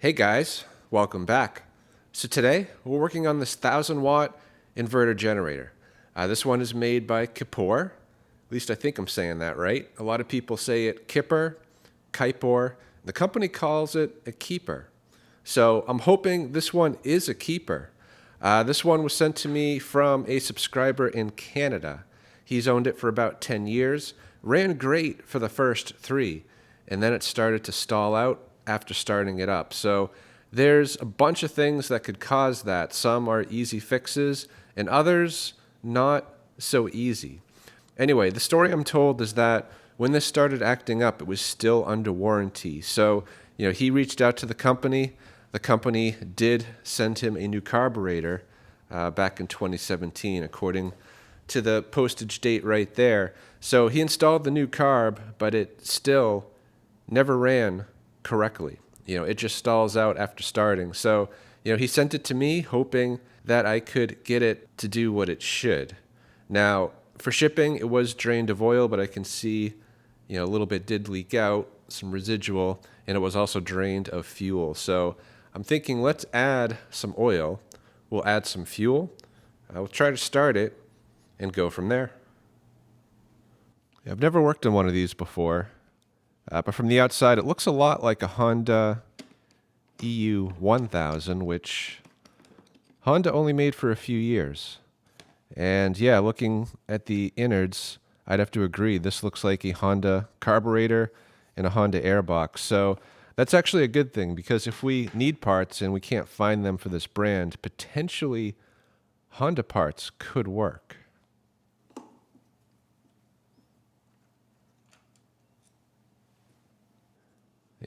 Hey guys, welcome back. So today we're working on this 1,000-watt inverter generator. This one is made by Kipor. At least I think I'm saying that right. A lot of people say it Kipor. The company calls it a keeper. So I'm hoping this one is a keeper. This one was sent to me from a subscriber in Canada. He's owned it for about 10 years, ran great for the first 3, and then it started to stall out after starting it up. So there's a bunch of things that could cause that. Some are easy fixes and others not so easy. Anyway, the story I'm told is that when this started acting up, it was still under warranty. So, he reached out to the company. The company did send him a new carburetor back in 2017, according to the postage date right there. So he installed the new carb, but it still never ran correctly. It just stalls out after starting. So, he sent it to me hoping that I could get it to do what it should. Now, for shipping, it was drained of oil, but I can see, a little bit did leak out, some residual, and it was also drained of fuel. So I'm thinking let's add some oil. We'll add some fuel. We'll try to start it and go from there. I've never worked on one of these before. But from the outside, it looks a lot like a Honda EU 1000, which Honda only made for a few years. And yeah, looking at the innards, I'd have to agree. This looks like a Honda carburetor and a Honda airbox. So that's actually a good thing, because if we need parts and we can't find them for this brand, potentially Honda parts could work.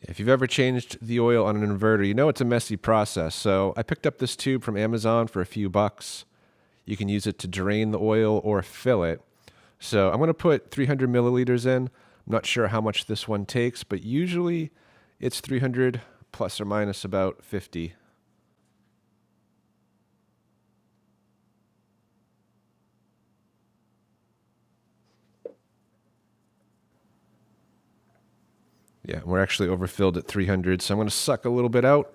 If you've ever changed the oil on an inverter, you know it's a messy process. So I picked up this tube from Amazon for a few bucks. You can use it to drain the oil or fill it. So I'm going to put 300 milliliters in. I'm not sure how much this one takes, but usually it's 300 plus or minus about 50. Yeah, we're actually overfilled at 300, so I'm going to suck a little bit out.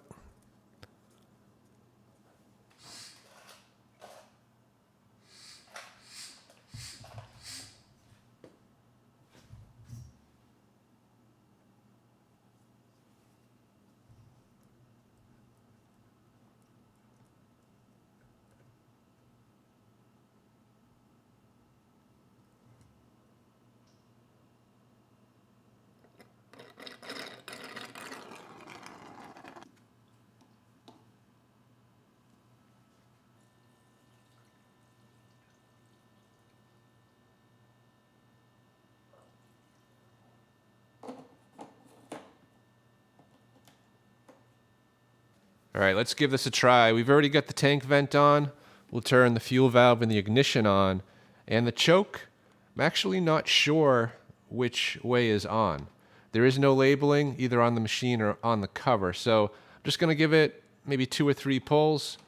All right, let's give this a try. We've already got the tank vent on. We'll turn the fuel valve and the ignition on. And the choke, I'm actually not sure which way is on. There is no labeling either on the machine or on the cover. So I'm just going to give it maybe 2 or 3 pulls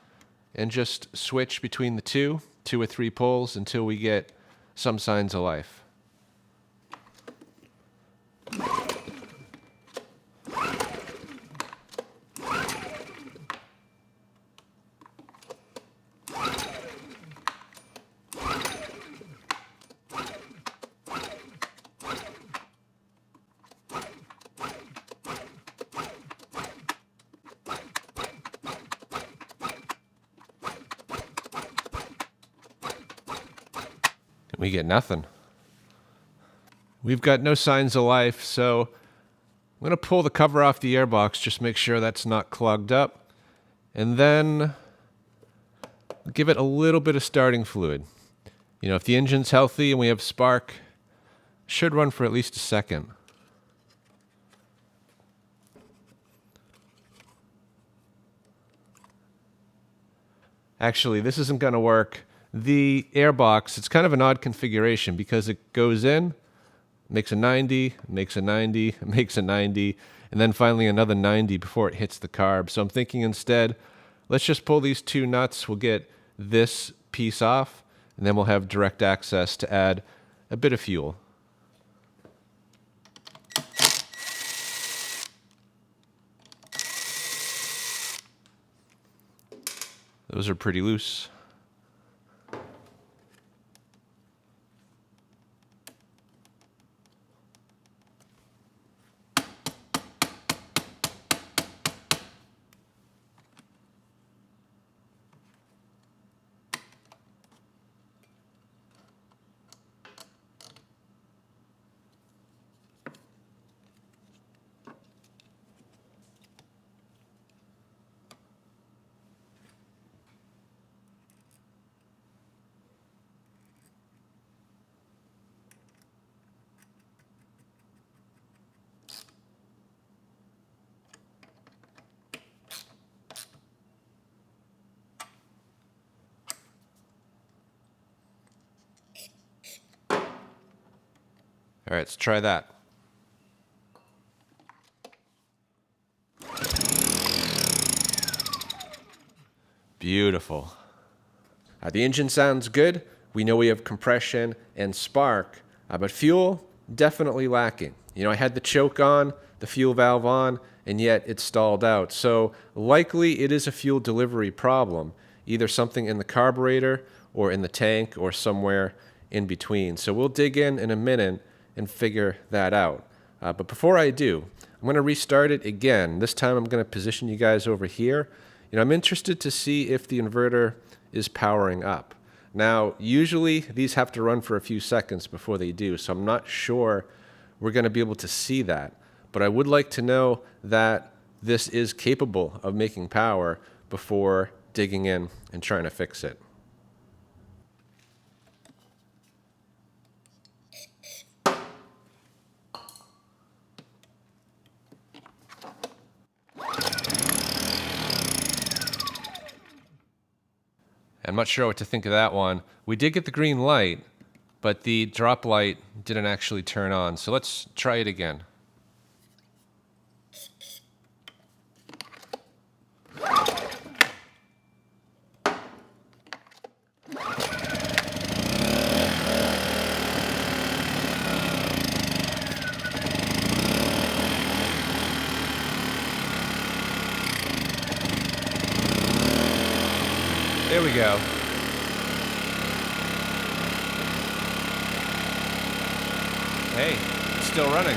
and just switch between the 2 or 3 pulls until we get some signs of life. We get nothing. We've got no signs of life, so I'm going to pull the cover off the airbox, just make sure that's not clogged up, and then give it a little bit of starting fluid. If the engine's healthy and we have spark, it should run for at least a second. Actually, this isn't going to work. The airbox, it's kind of an odd configuration because it goes in, makes a 90, makes a 90, makes a 90, and then finally another 90 before it hits the carb. So I'm thinking instead, let's just pull these 2 nuts. We'll get this piece off, and then we'll have direct access to add a bit of fuel. Those are pretty loose. All right, let's try that. Beautiful. The engine sounds good. We know we have compression and spark, but fuel, definitely lacking. You know, I had the choke on, the fuel valve on, and yet it stalled out. So likely it is a fuel delivery problem, either something in the carburetor or in the tank or somewhere in between. So we'll dig in a minute and figure that out. But before I do, I'm going to restart it again. This time I'm going to position you guys over here. You know, I'm interested to see if the inverter is powering up. Now, usually these have to run for a few seconds before they do, so I'm not sure we're going to be able to see that. But I would like to know that this is capable of making power before digging in and trying to fix it. I'm not sure what to think of that one. We did get the green light, but the drop light didn't actually turn on. So let's try it again. There we go. Hey, it's still running.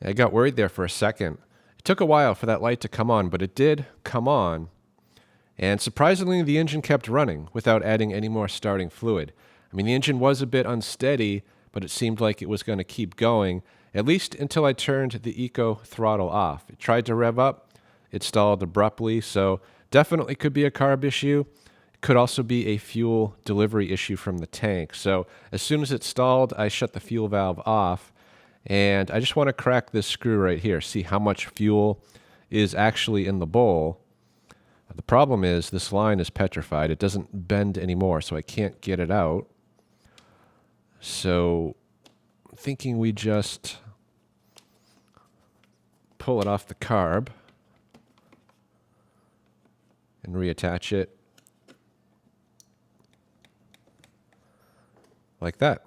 I got worried there for a second. It took a while for that light to come on, but it did come on. And surprisingly, the engine kept running without adding any more starting fluid. I mean, the engine was a bit unsteady, but it seemed like it was going to keep going, at least until I turned the eco throttle off. It tried to rev up, it stalled abruptly, so definitely could be a carb issue. It could also be a fuel delivery issue from the tank. So as soon as it stalled, I shut the fuel valve off. And I just want to crack this screw right here, see how much fuel is actually in the bowl. The problem is this line is petrified. It doesn't bend anymore, so I can't get it out. So I'm thinking we just pull it off the carb and reattach it like that.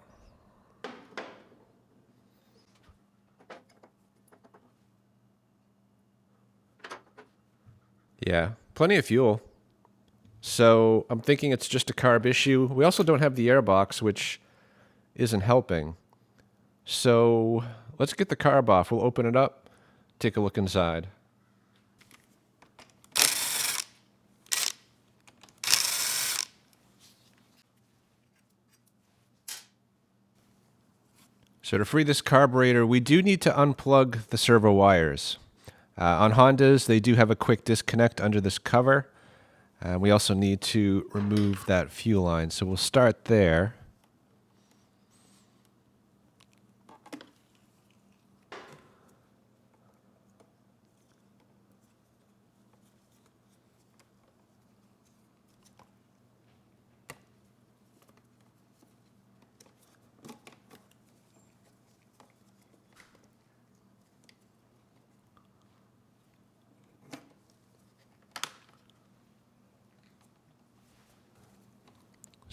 Yeah, plenty of fuel. So I'm thinking it's just a carb issue. We also don't have the airbox, which isn't helping. So let's get the carb off. We'll open it up, take a look inside. So to free this carburetor, we do need to unplug the servo wires. On Hondas, they do have a quick disconnect under this cover. We also need to remove that fuel line. So we'll start there.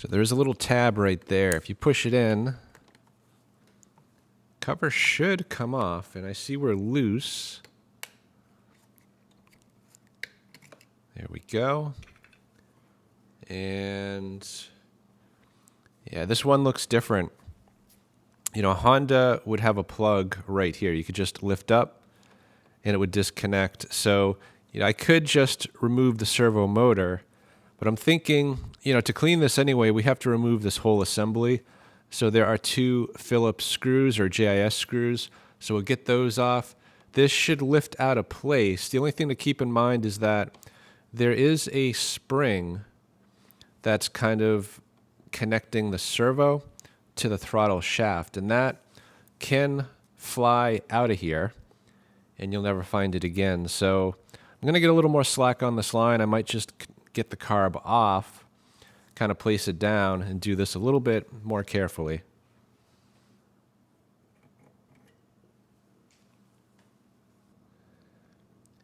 So there's a little tab right there. If you push it in, cover should come off, and I see we're loose. There we go. And yeah, this one looks different. You know, Honda would have a plug right here. You could just lift up and it would disconnect. So, you know, I could just remove the servo motor, but I'm thinking, you know, to clean this anyway, we have to remove this whole assembly. So there are 2 Phillips screws or JIS screws. So we'll get those off. This should lift out of place. The only thing to keep in mind is that there is a spring that's kind of connecting the servo to the throttle shaft, and that can fly out of here and you'll never find it again. So I'm going to get a little more slack on this line. I might just get the carb off, kind of place it down, and do this a little bit more carefully.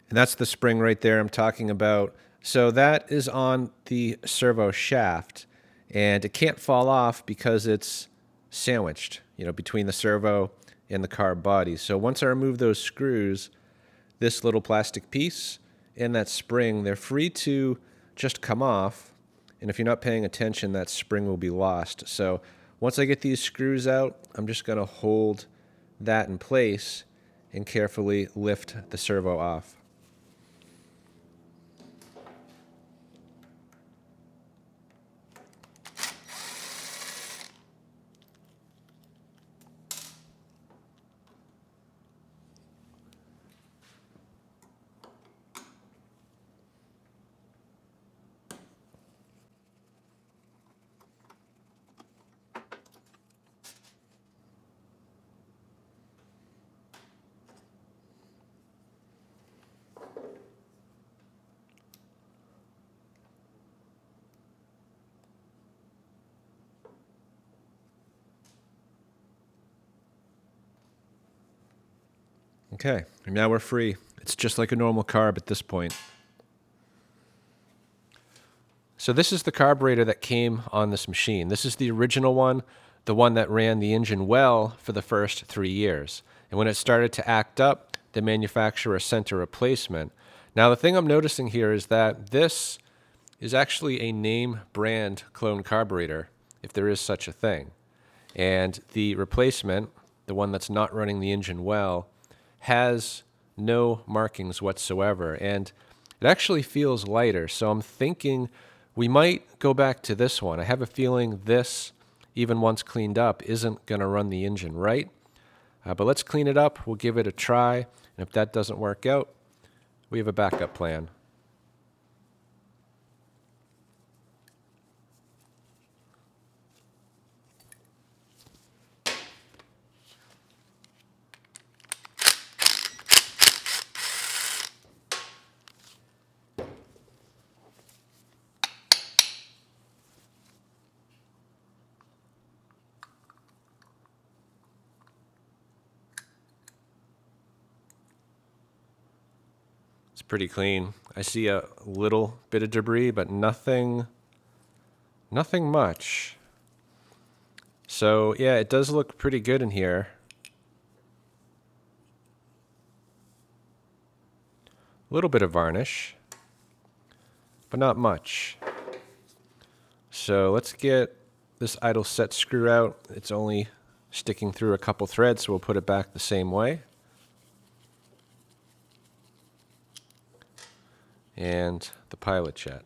And that's the spring right there I'm talking about. So that is on the servo shaft, and it can't fall off because it's sandwiched, you know, between the servo and the carb body. So once I remove those screws, this little plastic piece and that spring, they're free to just come off. And if you're not paying attention, that spring will be lost. So once I get these screws out, I'm just going to hold that in place and carefully lift the servo off. Okay, and now we're free. It's just like a normal carb at this point. So this is the carburetor that came on this machine. This is the original one, the one that ran the engine well for the first 3 years. And when it started to act up, the manufacturer sent a replacement. Now the thing I'm noticing here is that this is actually a name brand clone carburetor, if there is such a thing. And the replacement, the one that's not running the engine well, has no markings whatsoever, and it actually feels lighter. So I'm thinking we might go back to this one. I have a feeling this, even once cleaned up, isn't going to run the engine right. But let's clean it up. We'll give it a try, and if that doesn't work out, we have a backup plan. It's pretty clean. I see a little bit of debris, but nothing much. So yeah, it does look pretty good in here. A little bit of varnish, but not much. So let's get this idle set screw out. It's only sticking through a couple threads, so we'll put it back the same way. And the pilot jet.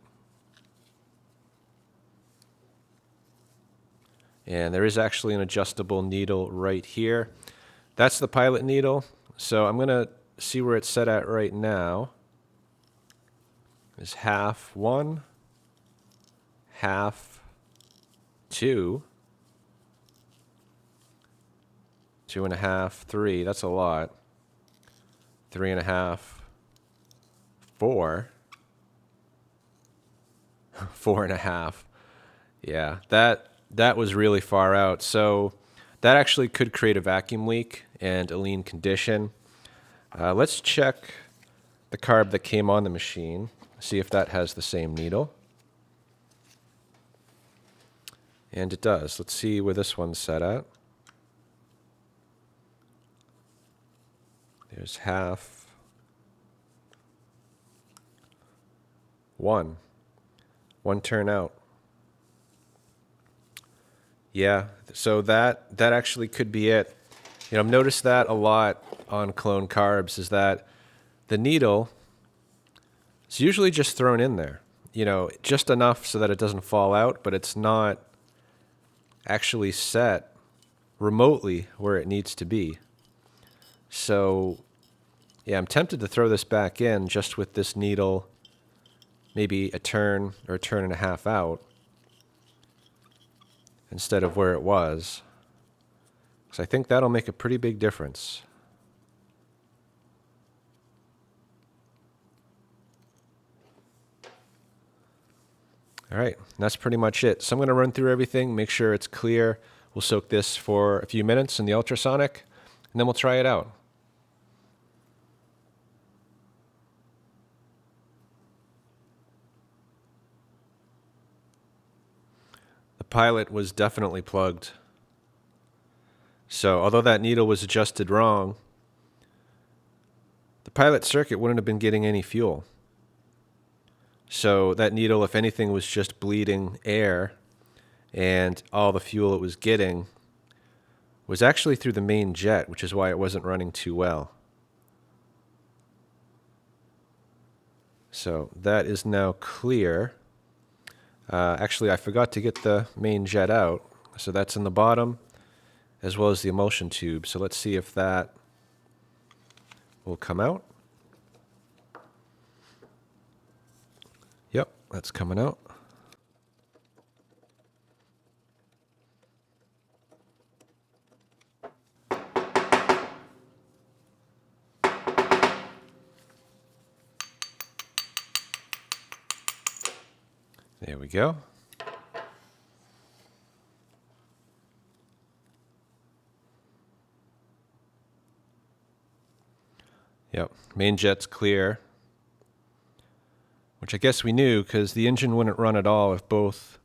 And there is actually an adjustable needle right here. That's the pilot needle. So I'm going to see where it's set at right now. It's half 1, half 2, 2.5, 3. That's a lot. 3.5, 4. 4.5. Yeah, that was really far out. So that actually could create a vacuum leak and a lean condition. Let's check the carb that came on the machine, see if that has the same needle. And it does. Let's see where this one's set at. There's half. One turn out. Yeah, so that actually could be it. You know, I've noticed that a lot on clone carbs, is that the needle is usually just thrown in there. You know, just enough so that it doesn't fall out, but it's not actually set remotely where it needs to be. So, yeah, I'm tempted to throw this back in just with this needle maybe a turn or a turn and a half out instead of where it was. So I think that'll make a pretty big difference. All right, that's pretty much it. So I'm going to run through everything, make sure it's clear. We'll soak this for a few minutes in the ultrasonic, and then we'll try it out. The pilot was definitely plugged. So although that needle was adjusted wrong, the pilot circuit wouldn't have been getting any fuel. So that needle, if anything, was just bleeding air, and all the fuel it was getting was actually through the main jet, which is why it wasn't running too well. So that is now clear. Actually, I forgot to get the main jet out. So that's in the bottom, as well as the emulsion tube. So let's see if that will come out. Yep, that's coming out. There we go. Yep, main jet's clear, which I guess we knew because the engine wouldn't run at all if both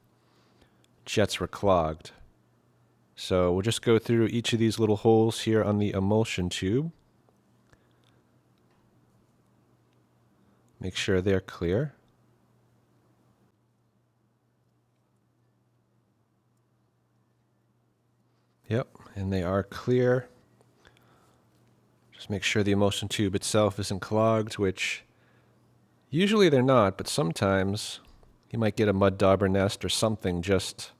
jets were clogged. So we'll just go through each of these little holes here on the emulsion tube. Make sure they're clear. Yep, and they are clear. Just make sure the emulsion tube itself isn't clogged, which usually they're not, but sometimes you might get a mud dauber nest or something just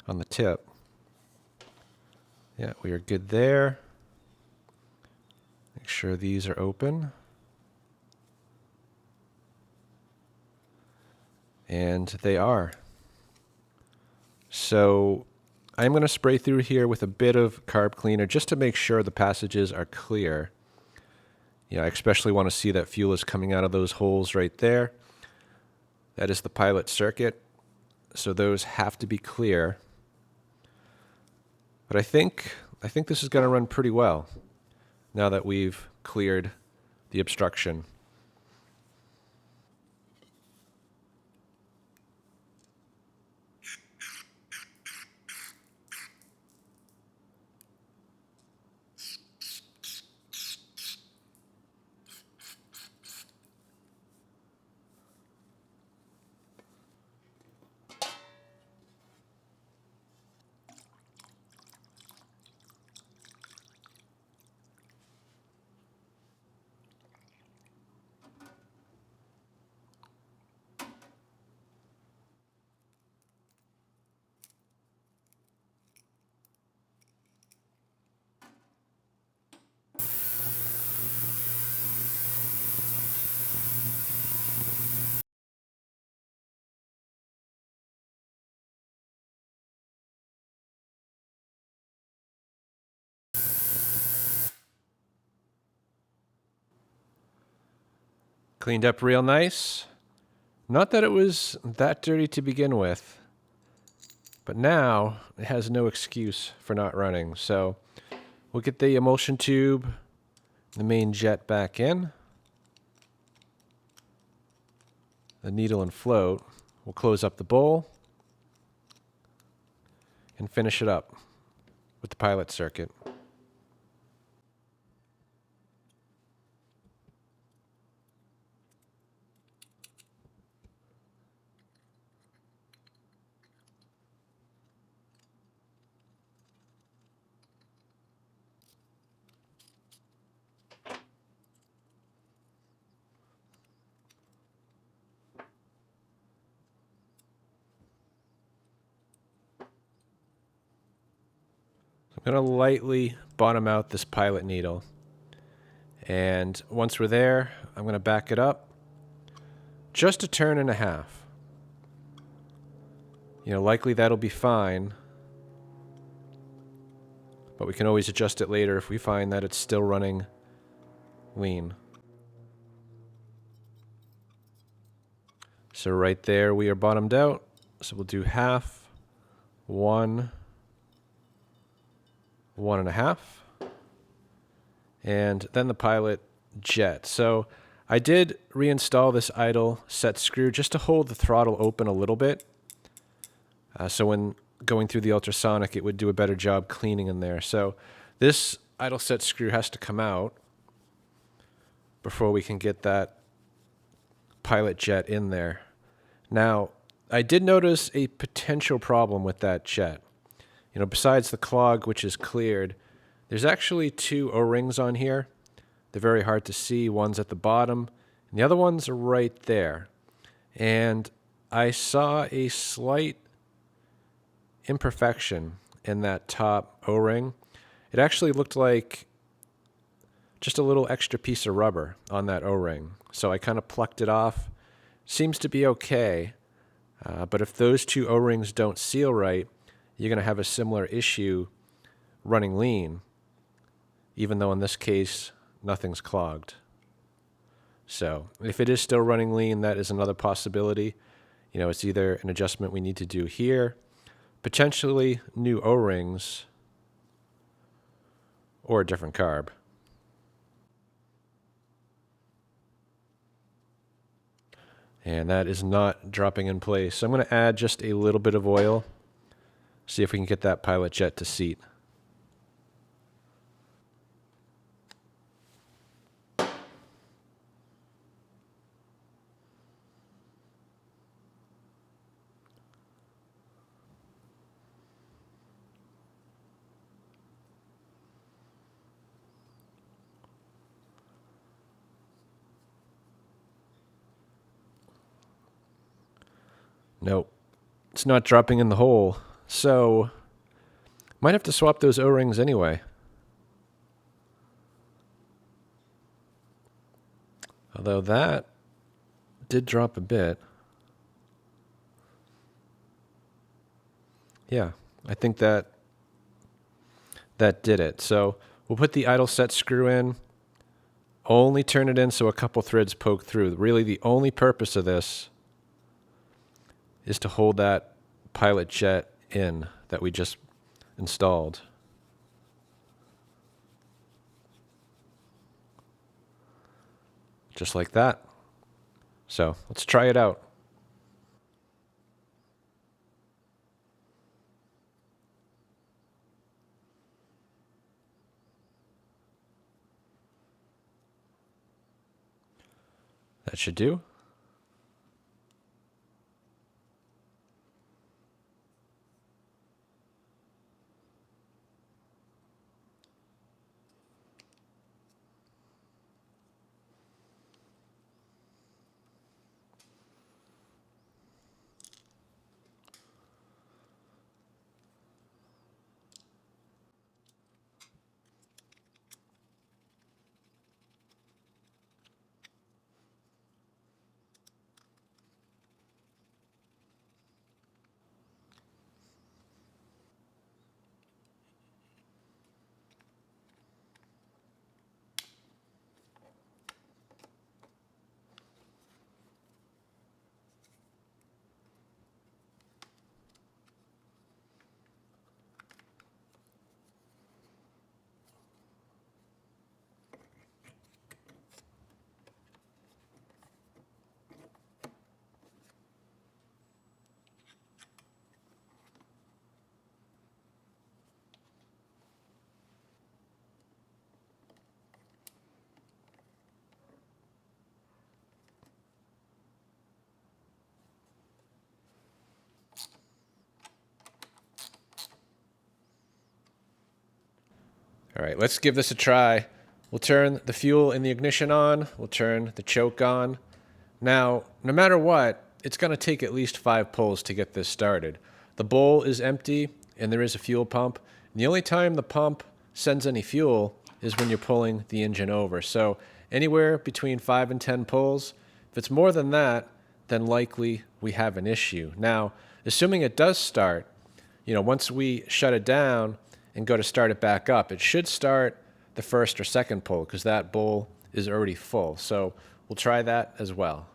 on the tip. Yeah, we are good there. Make sure these are open. And they are. So I'm going to spray through here with a bit of carb cleaner just to make sure the passages are clear. I especially want to see that fuel is coming out of those holes right there. That is the pilot circuit, so those have to be clear. But I think this is going to run pretty well now that we've cleared the obstruction. Cleaned up real nice. Not that it was that dirty to begin with, but now it has no excuse for not running. So we'll get the emulsion tube, the main jet back in, the needle and float. We'll close up the bowl. and finish it up with the pilot circuit. I'm going to lightly bottom out this pilot needle. And once we're there, I'm going to back it up just a turn and a half. You know, likely that'll be fine, but we can always adjust it later if we find that it's still running lean. So right there we are bottomed out. So we'll do half, 1, 1.5, and then the pilot jet. So I did reinstall this idle set screw just to hold the throttle open a little bit. So when going through the ultrasonic, it would do a better job cleaning in there. So this idle set screw has to come out before we can get that pilot jet in there. Now, I did notice a potential problem with that jet. You know, besides the clog, which is cleared, there's actually 2 O-rings on here. They're very hard to see. One's at the bottom, and the other one's right there. And I saw a slight imperfection in that top O-ring. It actually looked like just a little extra piece of rubber on that O-ring. So I kind of plucked it off. Seems to be okay, but if those 2 O-rings don't seal right, you're going to have a similar issue running lean, even though in this case, nothing's clogged. So if it is still running lean, that is another possibility. You know, it's either an adjustment we need to do here, potentially new O-rings, or a different carb. And that is not dropping in place. So I'm going to add just a little bit of oil, see if we can get that pilot jet to seat. Nope, it's not dropping in the hole. So, might have to swap those O-rings anyway. Although that did drop a bit. Yeah, I think that did it. So we'll put the idle set screw in, only turn it in so a couple threads poke through. Really the only purpose of this is to hold that pilot jet in that we just installed. Just like that. So let's try it out. That should do. All right, let's give this a try. We'll turn the fuel in the ignition on. We'll turn the choke on. Now, no matter what, it's going to take at least 5 pulls to get this started. The bowl is empty, and there is a fuel pump. And the only time the pump sends any fuel is when you're pulling the engine over. So anywhere between 5 and 10 pulls. If it's more than that, then likely we have an issue. Now, assuming it does start, once we shut it down and go to start it back up, it should start the first or second pull because that bowl is already full. So we'll try that as well.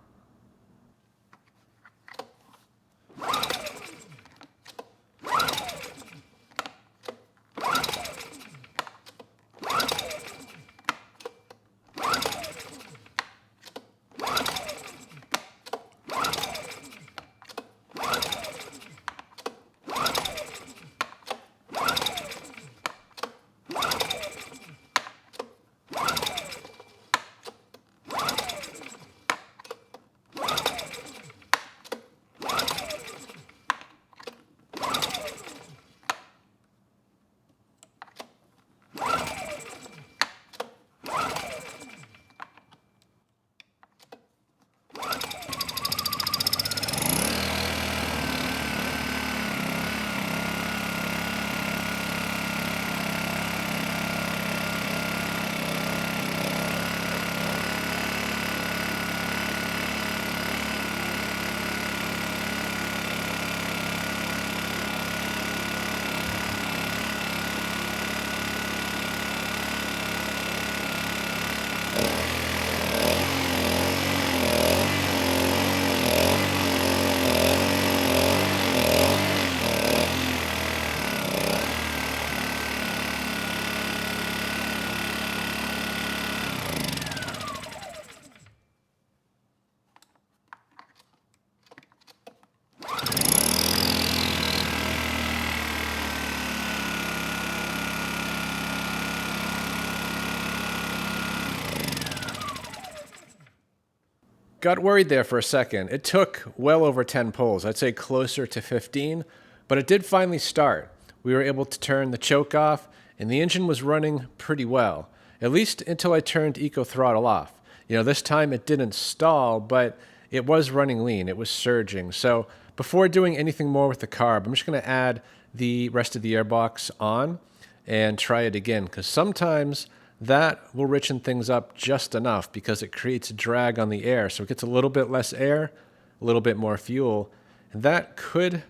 Got worried there for a second. It took well over 10 pulls. I'd say closer to 15, but it did finally start. We were able to turn the choke off, and the engine was running pretty well, at least until I turned eco throttle off. This time it didn't stall, but it was running lean. It was surging. So before doing anything more with the carb, I'm just going to add the rest of the airbox on and try it again, because sometimes that will richen things up just enough because it creates a drag on the air. So it gets a little bit less air, a little bit more fuel, and that could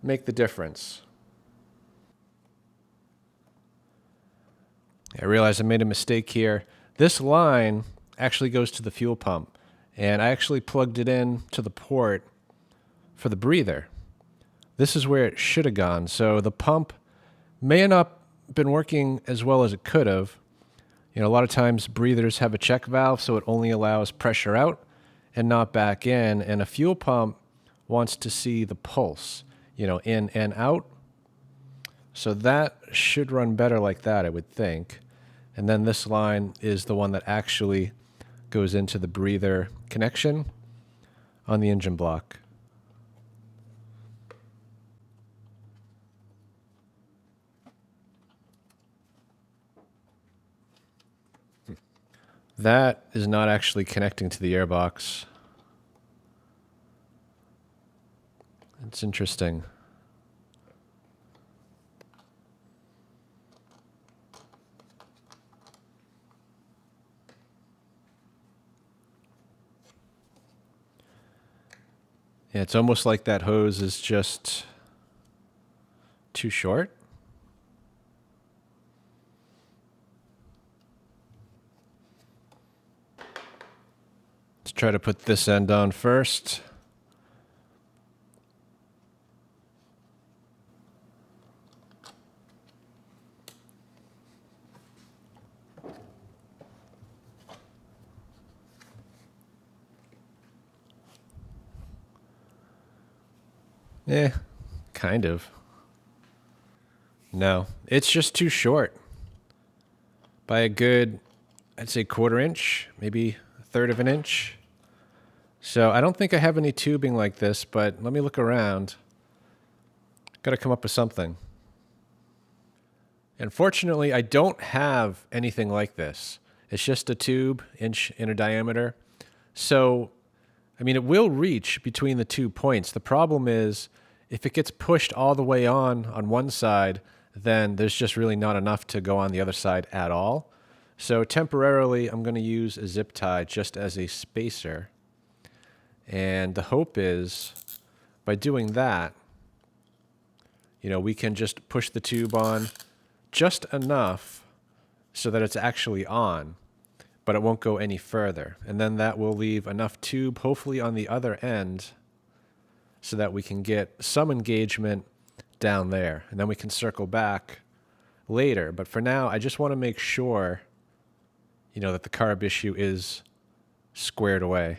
make the difference. I realize I made a mistake here. This line actually goes to the fuel pump, and I actually plugged it in to the port for the breather. This is where it should have gone. So the pump may have not been working as well as it could have. A lot of times breathers have a check valve, so it only allows pressure out and not back in. And a fuel pump wants to see the pulse, in and out. So that should run better like that, I would think. And then this line is the one that actually goes into the breather connection on the engine block. That is not actually connecting to the airbox. It's interesting. Yeah, it's almost like that hose is just too short. Let's try to put this end on first. Eh, kind of. No, it's just too short. By a good, I'd say 1/4 inch, maybe 1/3 of an inch. So I don't think I have any tubing like this, but let me look around. Got to come up with something. Unfortunately, I don't have anything like this. It's just a tube, inch in diameter. So, I mean, it will reach between the 2 points. The problem is if it gets pushed all the way on one side, then there's just really not enough to go on the other side at all. So temporarily, I'm going to use a zip tie just as a spacer. And the hope is by doing that, we can just push the tube on just enough so that it's actually on, but it won't go any further. And then that will leave enough tube, hopefully on the other end, so that we can get some engagement down there. And then we can circle back later. But for now, I just want to make sure, that the carb issue is squared away.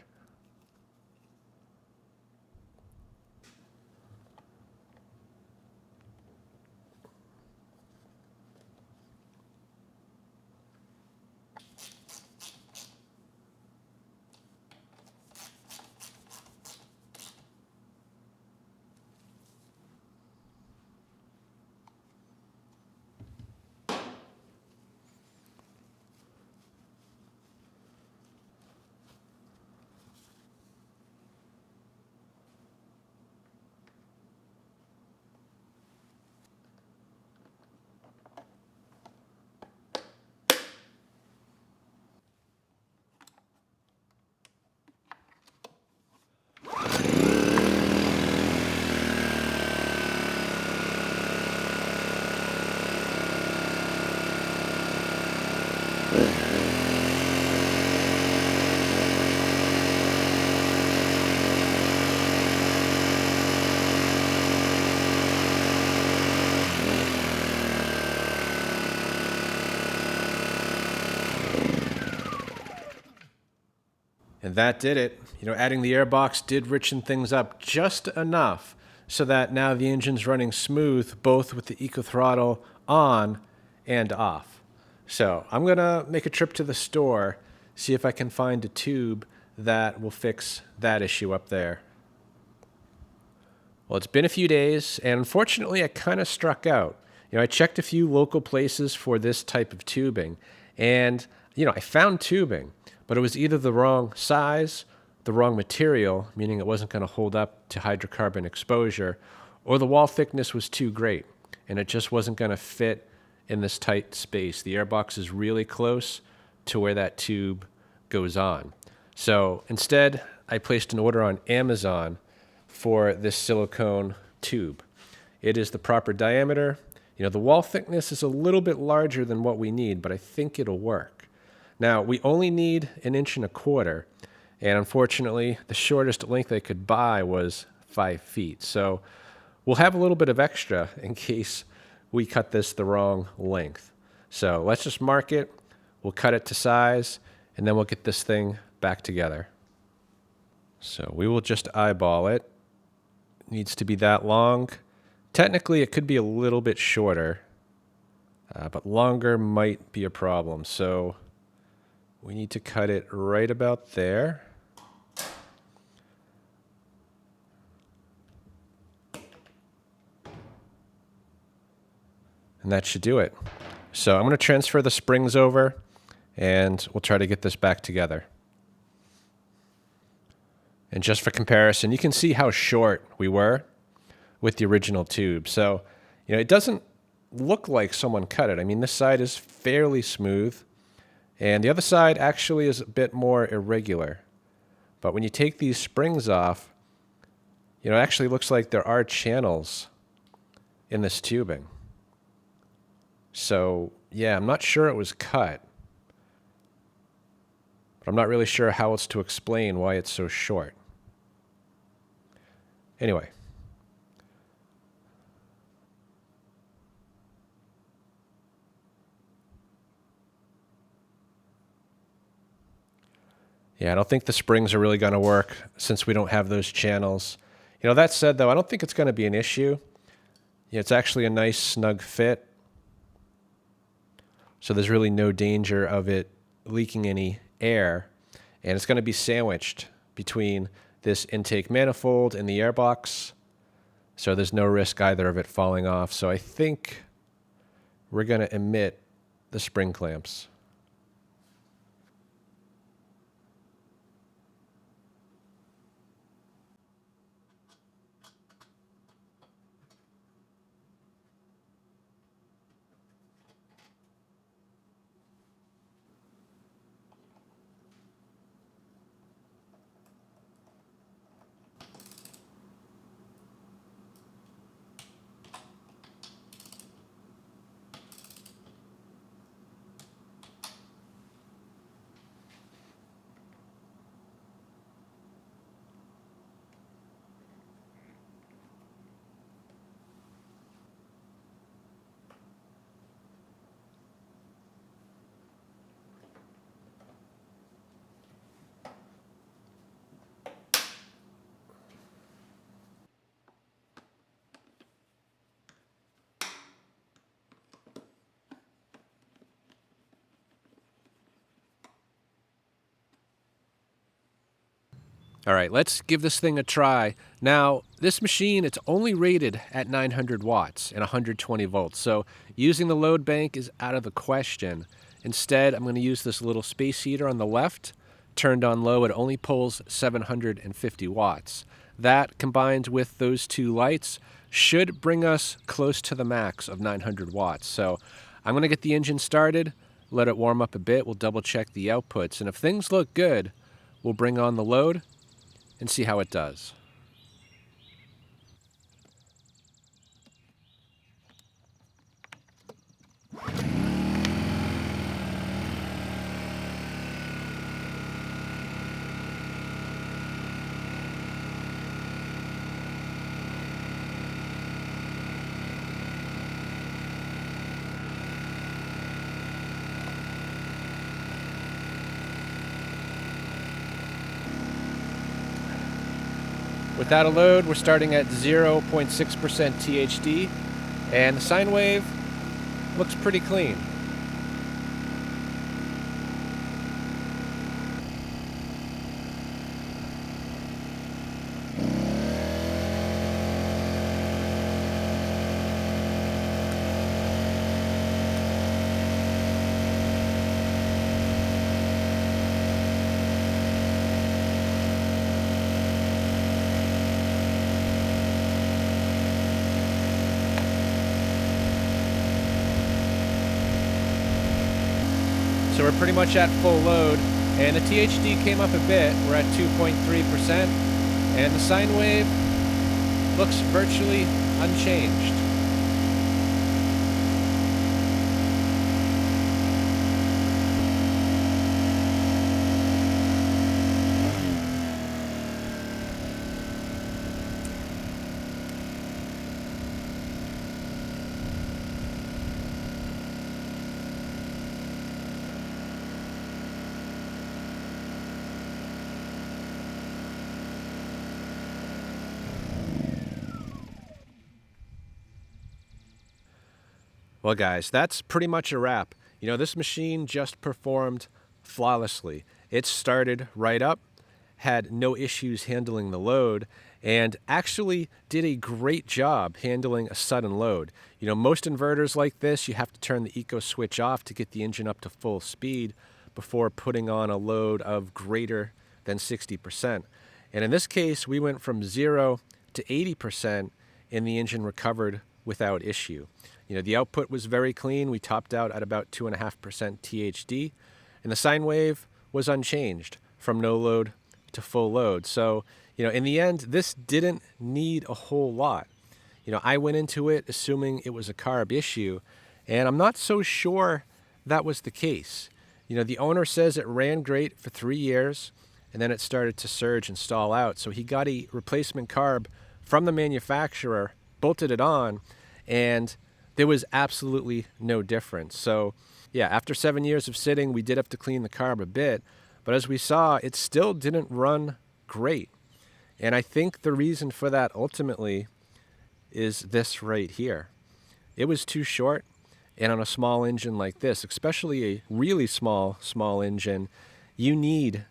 And that did it. Adding the airbox did richen things up just enough so that now the engine's running smooth, both with the eco throttle on and off. So I'm going to make a trip to the store, see if I can find a tube that will fix that issue up there. Well, it's been a few days, and unfortunately, I kind of struck out. I checked a few local places for this type of tubing, and, I found tubing, but it was either the wrong size, the wrong material, meaning it wasn't going to hold up to hydrocarbon exposure, or the wall thickness was too great, and it just wasn't going to fit in this tight space. The airbox is really close to where that tube goes on. So instead, I placed an order on Amazon for this silicone tube. It is the proper diameter. The wall thickness is a little bit larger than what we need, but I think it'll work. Now, we only need 1.25 inches, and unfortunately, the shortest length I could buy was 5 feet. So we'll have a little bit of extra in case we cut this the wrong length. So let's just mark it, we'll cut it to size, and then we'll get this thing back together. So we will just eyeball it. It needs to be that long. Technically, it could be a little bit shorter, but longer might be a problem. So we need to cut it right about there. And that should do it. So I'm going to transfer the springs over, and we'll try to get this back together. And just for comparison, you can see how short we were with the original tube. So, it doesn't look like someone cut it. I mean, this side is fairly smooth, and the other side actually is a bit more irregular. But when you take these springs off, it actually looks like there are channels in this tubing. So, yeah, I'm not sure it was cut. But I'm not really sure how else to explain why it's so short. Anyway. Yeah, I don't think the springs are really going to work since we don't have those channels. That said, though, I don't think it's going to be an issue. It's actually a nice snug fit. So there's really no danger of it leaking any air. And it's going to be sandwiched between this intake manifold and the airbox. So there's no risk either of it falling off. So I think we're going to emit the spring clamps. All right, let's give this thing a try. Now, this machine, it's only rated at 900 watts and 120 volts, so using the load bank is out of the question. Instead, I'm going to use this little space heater on the left. Turned on low, it only pulls 750 watts. That, combined with those two lights, should bring us close to the max of 900 watts. So I'm going to get the engine started, let it warm up a bit, we'll double check the outputs, and if things look good, we'll bring on the load and see how it does. Without a load, we're starting at 0.6% THD, and the sine wave looks pretty clean. So we're pretty much at full load, and the THD came up a bit. We're at 2.3%, and the sine wave looks virtually unchanged. Well, guys, that's pretty much a wrap. You know, this machine just performed flawlessly. It started right up, had no issues handling the load, and actually did a great job handling a sudden load. You know, most inverters like this, you have to turn the eco switch off to get the engine up to full speed before putting on a load of greater than 60%. And in this case, we went from 0 to 80%, and the engine recovered without issue. You know, the output was very clean. We topped out at about 2.5% THD, and the sine wave was unchanged from no load to full load. So, you know, in the end, this didn't need a whole lot. You know, I went into it assuming it was a carb issue, and I'm not so sure that was the case. You know, the owner says it ran great for 3 years, and then it started to surge and stall out. So he got a replacement carb from the manufacturer, bolted it on, and there was absolutely no difference. So yeah, after 7 years of sitting, we did have to clean the carb a bit, but as we saw, it still didn't run great. And I think the reason for that ultimately is this right here. It was too short, and on a small engine like this, especially a really small engine, you need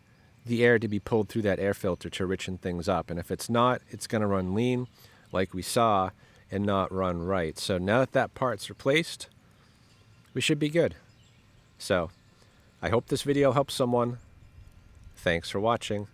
the air to be pulled through that air filter to richen things up. And if it's not, it's gonna run lean like we saw and not run right. So now that that part's replaced, we should be good. So, I hope this video helps someone. Thanks for watching.